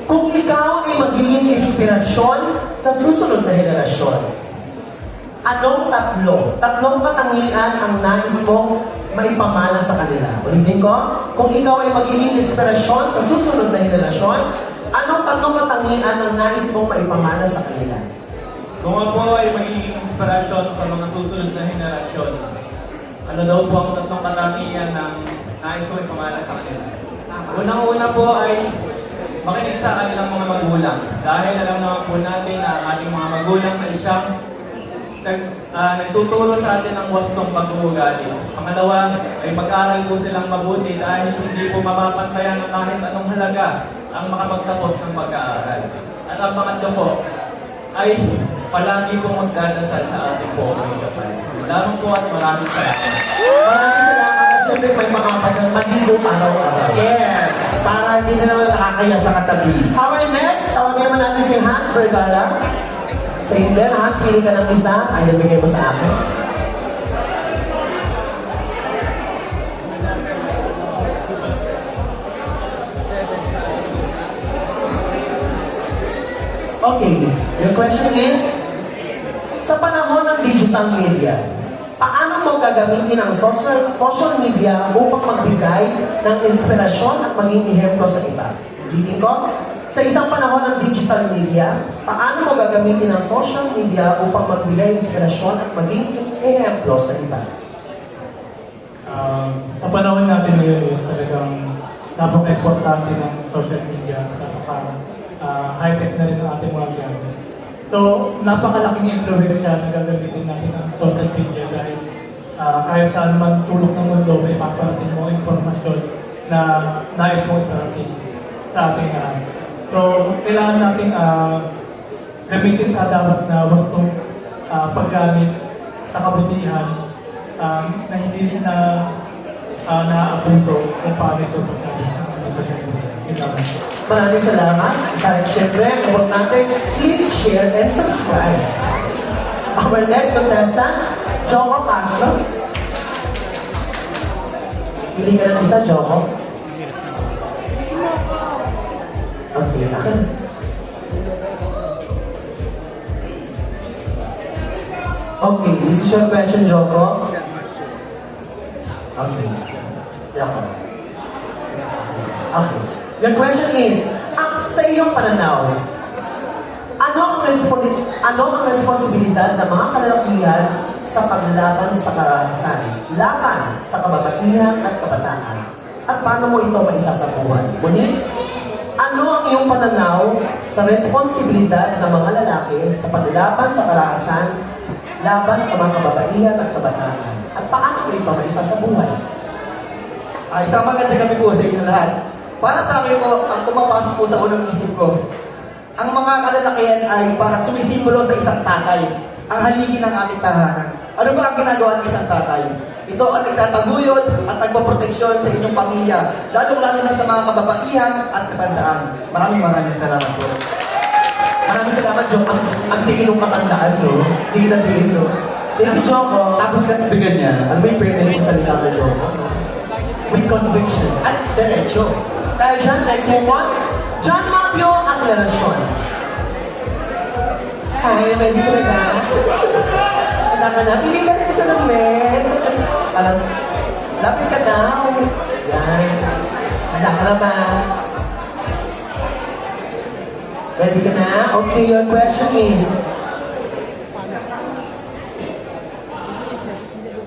Kung ikaw ay magiging inspirasyon sa susunod na henerasyon, anong tatlong katangian ang nais mong maipamana sa kanila? Ulitin ko, kung ikaw ay magiging inspirasyon sa susunod na henerasyon, anong tatlong katangian ang nais mong maipamana sa kanila? Kung ako ay magiging inspirasyon sa mga susunod na henerasyon, ano daw po ang tatlong katangian ng nais ko ipamana sa kanila? Unang-una po ay makinig sa kanilang mga magulang. Dahil alam naman po natin na ang ating mga magulang ay siyang nagtuturo sa atin ng wastong pag-uugali. Pangalawa ay mag-aral po silang mabuti dahil hindi po mapapantayan ng kahit anong halaga ang makapagtapos ng pag-aaral. At ang pangatlo po ay palagi po magdadasal sa ating po ang kapal. Lamang po at maraming salamat. Maraming salamat. Siyempre, may mga maligo araw-araw. Yes! Para hindi na naman nakakaya sa katabi. Alright, next, tawagin naman natin si Hans Vergara. Same din, Hans, pili ka ng isa. Ay, nabigay mo sa akin. Okay, your question is, sa panahon ng digital media, paano mo gagamitin ang social media upang magbigay ng inspirasyon at maging ehemplo sa iba? Ulitin ko, sa isang panahon ng digital media, paano mo gagamitin ang social media upang magbigay inspirasyon at maging ehemplo sa iba? Sa panahon natin ngayon is talagang napaka-importante ng social media, high-tech na rin ang ating mga gamit. So, napakalaking influence siya na gagamitin natin ang social media dahil kahit saan man sulok ng mundo, may paparating mo informasyon na nais mong iparating sa ating lahat. So, kailangan natin gamitin sa dapat na wastong paggamit sa kabutihan na hindi na na-abuso kung paano ito paggamit sa social media. Maraming salamat. Dahil syempre, huwag natin click, share, and subscribe. Our next contestant, Joko Castro. Pili ka ng isa, Joko. Okay, akin. Okay, this is your question, Joko. Okay. Joko. Okay. Your question is, sa iyong pananaw, ano ang responsibilidad ng mga kalalakihan sa paglaban sa karahasan, laban sa kababaihan at kabataan, at paano mo ito maisasabuhan? Ngunit, ano ang iyong pananaw sa responsibilidad ng mga lalaki sa paglaban sa karahasan, laban sa mga kababaihan at kabataan, at paano mo ito maisasabuhan? Isang maganda kami po sa inyo lahat. Para sa akin po, ang pumapasok po sa unang isip ko, ang mga kalalakihan ay parang sumisimbolo sa isang tatay, ang haligi ng ating tahanan. Ano ba ang ginagawa ng isang tatay? Ito ang nagtataguyod at nagpaproteksyon sa inyong pamilya, lalong-lalo na sa mga kababaihan at katandaan. Maraming salamat po. Maraming salamat, Joko. Ang tingin ng matandaan, no? Tingin na tingin, no? Tingin si Joko. Tapos katibigan niya, Ano ba yung fairness ng salita ng Joko? With conviction. at diretso. Dahil dyan, next move on. John Mapio Aclaracion. Hi, ready ka na? Handa ka na? Pili ka na isa ng men. Alam, lapit ka na. Yan. Handa ka na ba? Ready ka na? Okay, your question is,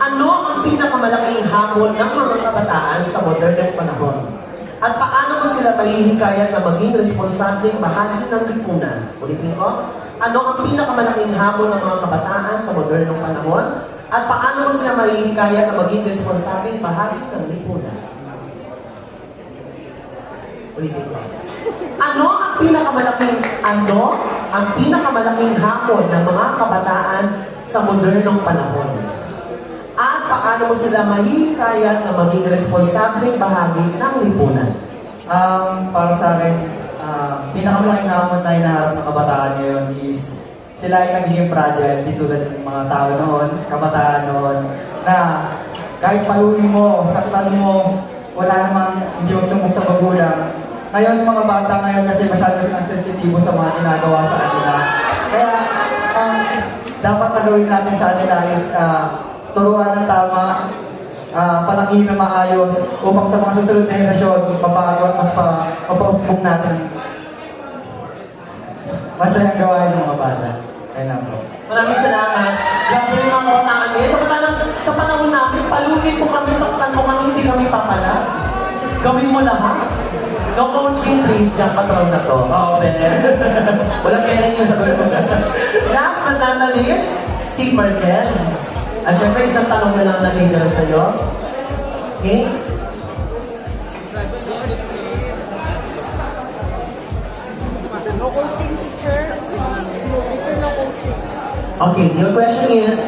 ano ang pinakamalaking hamon ng mga kabataan sa modernong panahon? At paano mo sila mahihikayat na maging responsableng bahagi ng lipunan? Ulitin ko, ano ang pinakamalaking hamon ng mga kabataan sa modernong panahon? At paano mo sila mahihikayat na maging responsableng bahagi ng lipunan? Ulitin ko. Ano ang pinakamalaking hamon ng mga kabataan sa modernong panahon? At paano mo sila mahihikayat na maging responsableng bahagi ng lipunan? Para sa akin, pinakamalaking hamon na hinaharap ng kabataan ngayon is sila ay nagiging fragile, di tulad ng mga tao noon, kabataan noon, na kahit paluin mo, saktan mo, wala namang hindi magsumbong sa magulang, ngayon mga bata ngayon kasi masyado silang sensitibo sa mga ginagawa sa kanila. Kaya ang dapat na gawin natin sa kanila is turuan ng tama, palakihin na maayos upang sa mga susunod na henerasyon, mabago at mas mapausbong natin masayang gawain ng mga bata. Kaya na po. Maraming salamat. Grabe rin ang kabataan niya. Sa panahon namin, paluin mo kami, saktan mo kami, hindi kami papala. Gawin mo lahat. No coaching, please, dyan patron na to. Oo, Ben. Walang pera yung sagot mo. Last but not the least, Steve Marquez. At syempre, isang tanong na lang na leader sa'yo. Okay? No coaching teacher. Teacher no coaching. Okay, your question is,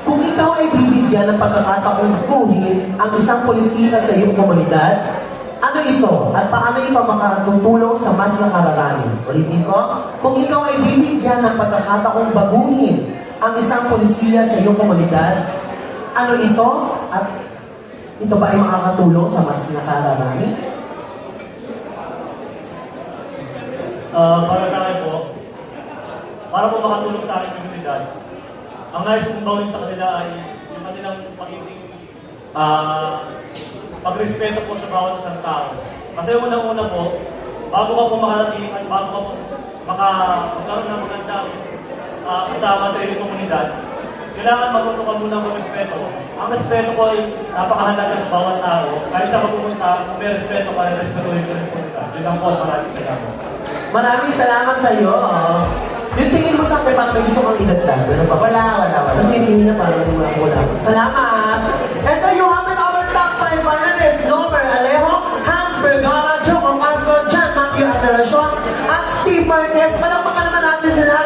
kung ikaw ay bibigyan ng pagkakataong guhin ang isang polisina sa iyong komunidad, ano ito at paano ito makatutulong sa mas nakararami? Ulitin ko, kung ikaw ay bibigyan ng pagkakataong baguhin ang isang polisiya sa iyong komunidad, ano ito at ito ba ay makakatulong sa mas nakararami? Para sa akin po, para po makatulong sa aking komunidad, ang nais kong gawin sa kanila ay yung kanilang pagiging pagrespeto po sa bawat isang tao. Kasi unang-una po, bago ka po makarating at bago ka po magkaroon ng magandang kasama sa inyong komunidad, kailangan matuto ka muna ng respeto. Ang respeto po ay napakahalaga sa bawat tao. Kahit sa pagpupunta, kung may respeto ka, respetuhin ko rin po nila. Yun lang po, maraming salamat. Maraming salamat sa iyo. Yung tingin mo sa akin, parang may gusto kang idagdag. Pero ba? Wala. Mas tingin niya parang wala. Salamat! Ito yung amin our top 5 finalists. Nomer Alejo, Hans Vergara, Joko Castro, John Matthew Ateracion, at Steve Marquez. Palakpakan naman natin sila.